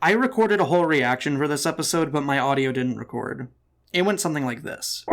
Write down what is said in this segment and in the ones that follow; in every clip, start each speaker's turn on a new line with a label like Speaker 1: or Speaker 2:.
Speaker 1: I recorded a whole reaction for this episode, but my audio didn't record. It went something like this.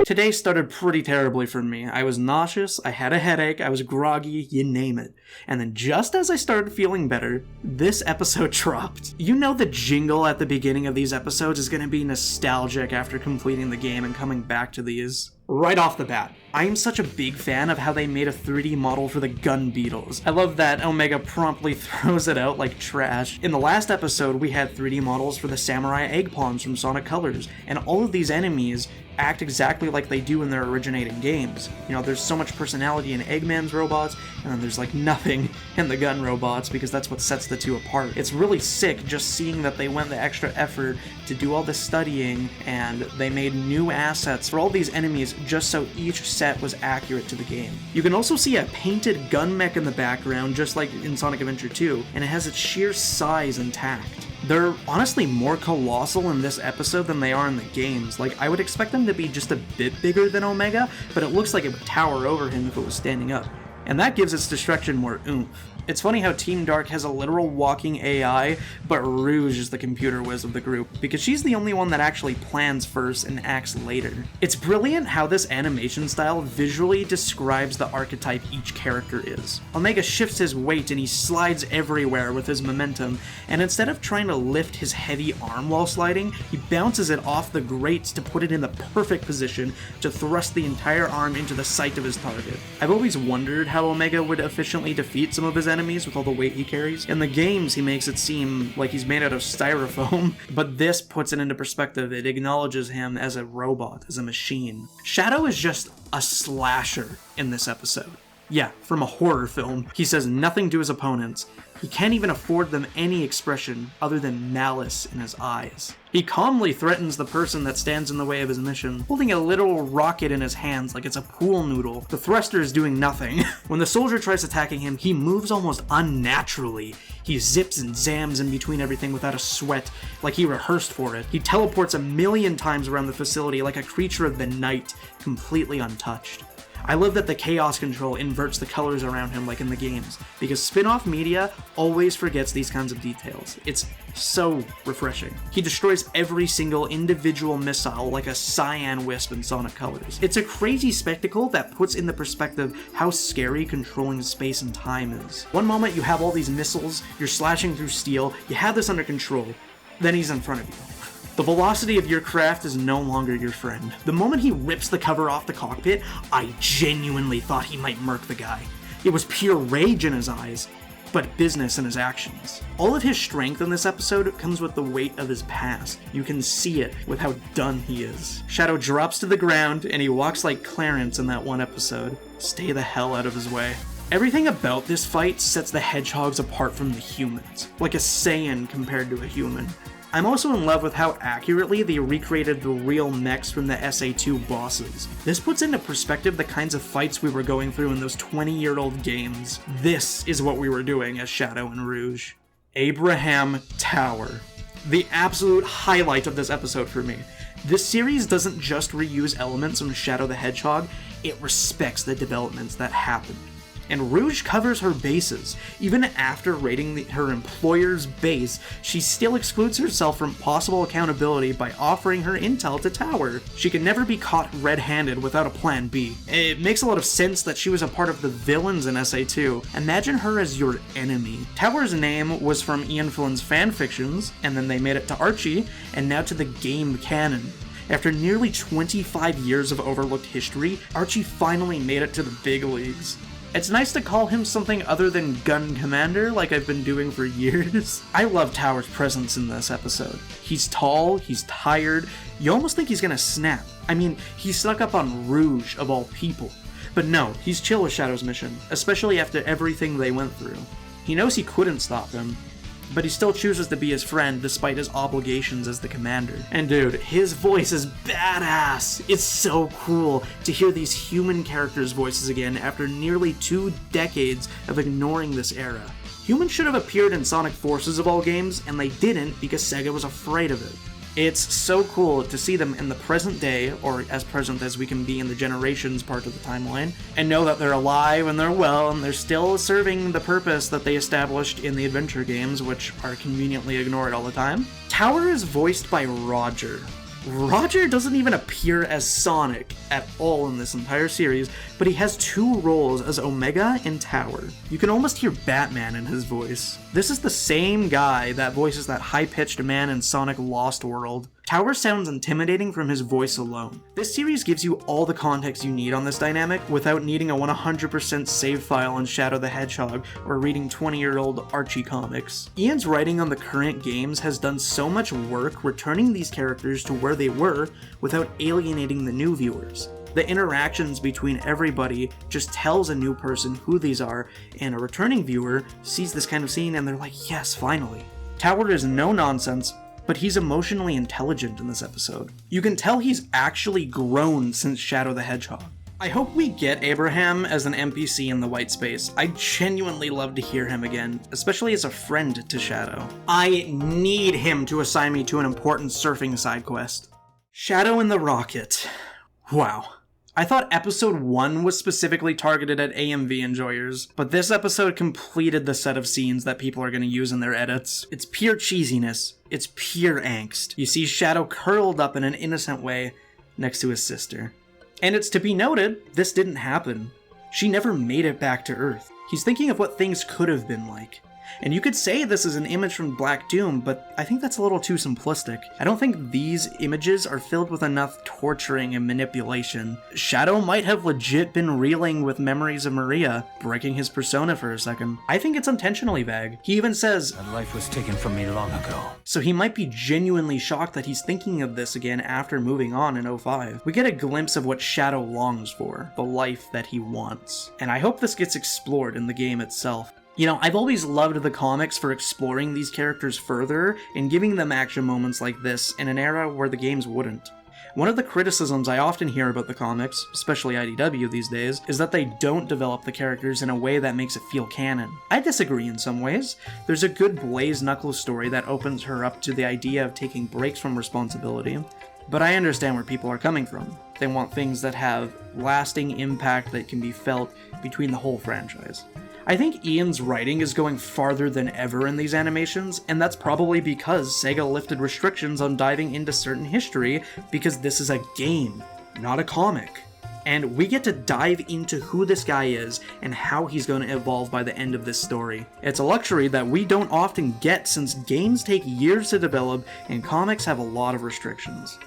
Speaker 1: Today started pretty terribly for me. I was nauseous, I had a headache, I was groggy, you name it. And then just as I started feeling better, this episode dropped. You know the jingle at the beginning of these episodes is going to be nostalgic after completing the game and coming back to these. Right off the bat, I am such a big fan of how they made a 3D model for the gun beetles. I love that Omega promptly throws it out like trash. In the last episode, we had 3D models for the samurai egg pawns from Sonic Colors, and all of these enemies act exactly like they do in their originating games. You know, there's so much personality in Eggman's robots, and then there's like nothing in the gun robots, because that's what sets the two apart. It's really sick just seeing that they went the extra effort to do all this studying, and they made new assets for all these enemies just so each set was accurate to the game. You can also see a painted gun mech in the background, just like in Sonic Adventure 2, and it has its sheer size intact. They're honestly more colossal in this episode than they are in the games. Like, I would expect them to be just a bit bigger than Omega, but it looks like it would tower over him if it was standing up. And that gives its destruction more oomph. It's funny how Team Dark has a literal walking AI, but Rouge is the computer whiz of the group, because she's the only one that actually plans first and acts later. It's brilliant how this animation style visually describes the archetype each character is. Omega shifts his weight and he slides everywhere with his momentum, and instead of trying to lift his heavy arm while sliding, he bounces it off the grates to put it in the perfect position to thrust the entire arm into the sight of his target. I've always wondered how Omega would efficiently defeat some of his enemies with all the weight he carries. In the games, he makes it seem like he's made out of styrofoam, but this puts it into perspective. It acknowledges him as a robot, as a machine. Shadow is just a slasher in this episode. Yeah, from a horror film. He says nothing to his opponents. He can't even afford them any expression other than malice in his eyes. He calmly threatens the person that stands in the way of his mission, holding a little rocket in his hands like it's a pool noodle. The thruster is doing nothing. When the soldier tries attacking him, he moves almost unnaturally. He zips and zams in between everything without a sweat, like he rehearsed for it. He teleports 1,000,000 times around the facility like a creature of the night, completely untouched. I love that the Chaos Control inverts the colors around him like in the games, because spin-off media always forgets these kinds of details. It's so refreshing. He destroys every single individual missile like a cyan wisp in Sonic Colors. It's a crazy spectacle that puts into perspective how scary controlling space and time is. One moment you have all these missiles, you're slashing through steel, you have this under control, then he's in front of you. The velocity of your craft is no longer your friend. The moment he rips the cover off the cockpit, I genuinely thought he might murk the guy. It was pure rage in his eyes, but business in his actions. All of his strength in this episode comes with the weight of his past. You can see it with how done he is. Shadow drops to the ground, and he walks like Clarence in that one episode. Stay the hell out of his way. Everything about this fight sets the Hedgehogs apart from the humans, like a Saiyan compared to a human. I'm also in love with how accurately they recreated the real mechs from the SA2 bosses. This puts into perspective the kinds of fights we were going through in those 20-year-old games. This is what we were doing as Shadow and Rouge. Abraham Tower. The absolute highlight of this episode for me. This series doesn't just reuse elements from Shadow the Hedgehog, it respects the developments that happened. And Rouge covers her bases. Even after raiding her employer's base, she still excludes herself from possible accountability by offering her intel to Tower. She can never be caught red-handed without a plan B. It makes a lot of sense that she was a part of the villains in SA2. Imagine her as your enemy. Tower's name was from Ian Flynn's fanfictions, and then they made it to Archie, and now to the game canon. After nearly 25 years of overlooked history, Archie finally made it to the big leagues. It's nice to call him something other than Gun Commander, like I've been doing for years. I love Tower's presence in this episode. He's tall, he's tired, you almost think he's gonna snap. I mean, he snuck up on Rouge, of all people. But no, he's chill with Shadow's mission, especially after everything they went through. He knows he couldn't stop him, but he still chooses to be his friend despite his obligations as the commander. And dude, his voice is badass! It's so cool to hear these human characters' voices again after nearly 2 decades of ignoring this era. Humans should have appeared in Sonic Forces of all games, and they didn't because Sega was afraid of it. It's so cool to see them in the present day, or as present as we can be in the generations part of the timeline, and know that they're alive and they're well and they're still serving the purpose that they established in the adventure games, which are conveniently ignored all the time. Tower is voiced by Roger. Roger doesn't even appear as Sonic at all in this entire series, but he has two roles as Omega and Tower. You can almost hear Batman in his voice. This is the same guy that voices that high-pitched man in Sonic Lost World. Tower sounds intimidating from his voice alone. This series gives you all the context you need on this dynamic without needing a 100% save file in Shadow the Hedgehog or reading 20-year-old Archie comics. Ian's writing on the current games has done so much work returning these characters to where they were without alienating the new viewers. The interactions between everybody just tells a new person who these are, and a returning viewer sees this kind of scene and they're like, yes, finally. Tower is no nonsense, but he's emotionally intelligent in this episode. You can tell he's actually grown since Shadow the Hedgehog. I hope we get Abraham as an NPC in the white space. I genuinely love to hear him again, especially as a friend to Shadow. I need him to assign me to an important surfing side quest. Shadow in the Rocket. Wow. I thought episode 1 was specifically targeted at AMV enjoyers, but this episode completed the set of scenes that people are going to use in their edits. It's pure cheesiness. It's pure angst. You see Shadow curled up in an innocent way next to his sister. And it's to be noted, this didn't happen. She never made it back to Earth. He's thinking of what things could have been like. And you could say this is an image from Black Doom, but I think that's a little too simplistic. I don't think these images are filled with enough torturing and manipulation. Shadow might have legit been reeling with memories of Maria, breaking his persona for a second. I think it's intentionally vague. He even says,
Speaker 2: "A life was taken from me long ago."
Speaker 1: So he might be genuinely shocked that he's thinking of this again after moving on in 05. We get a glimpse of what Shadow longs for, the life that he wants. And I hope this gets explored in the game itself. You know, I've always loved the comics for exploring these characters further and giving them action moments like this in an era where the games wouldn't. One of the criticisms I often hear about the comics, especially IDW these days, is that they don't develop the characters in a way that makes it feel canon. I disagree in some ways. There's a good Blaze Knuckles story that opens her up to the idea of taking breaks from responsibility, but I understand where people are coming from. They want things that have lasting impact that can be felt between the whole franchise. I think Ian's writing is going farther than ever in these animations, and that's probably because Sega lifted restrictions on diving into certain history because this is a game, not a comic. And we get to dive into who this guy is and how he's going to evolve by the end of this story. It's a luxury that we don't often get since games take years to develop and comics have a lot of restrictions.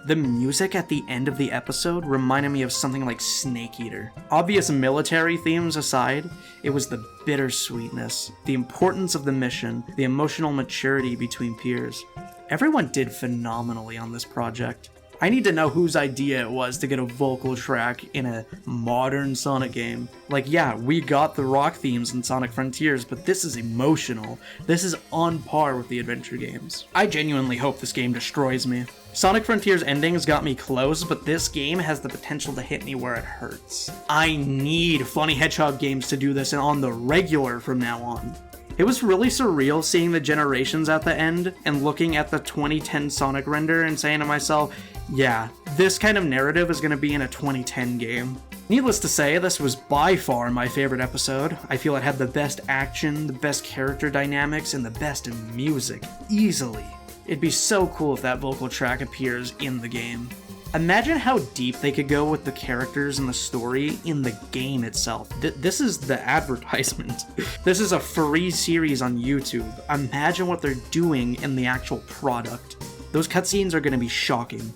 Speaker 1: The music at the end of the episode reminded me of something like Snake Eater. Obvious military themes aside, it was the bittersweetness, the importance of the mission, the emotional maturity between peers. Everyone did phenomenally on this project. I need to know whose idea it was to get a vocal track in a modern Sonic game. Like, yeah, we got the rock themes in Sonic Frontiers, but this is emotional. This is on par with the adventure games. I genuinely hope this game destroys me. Sonic Frontiers endings got me close, but this game has the potential to hit me where it hurts. I need Funny Hedgehog games to do this and on the regular from now on. It was really surreal seeing the generations at the end and looking at the 2010 Sonic render and saying to myself, yeah, this kind of narrative is going to be in a 2010 game. Needless to say, this was by far my favorite episode. I feel it had the best action, the best character dynamics, and the best music, easily. It'd be so cool if that vocal track appears in the game. Imagine how deep they could go with the characters and the story in the game itself. This is the advertisement. This is a free series on YouTube. Imagine what they're doing in the actual product. Those cutscenes are going to be shocking.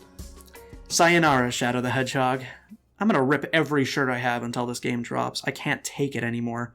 Speaker 1: Sayonara, Shadow the Hedgehog. I'm going to rip every shirt I have until this game drops. I can't take it anymore.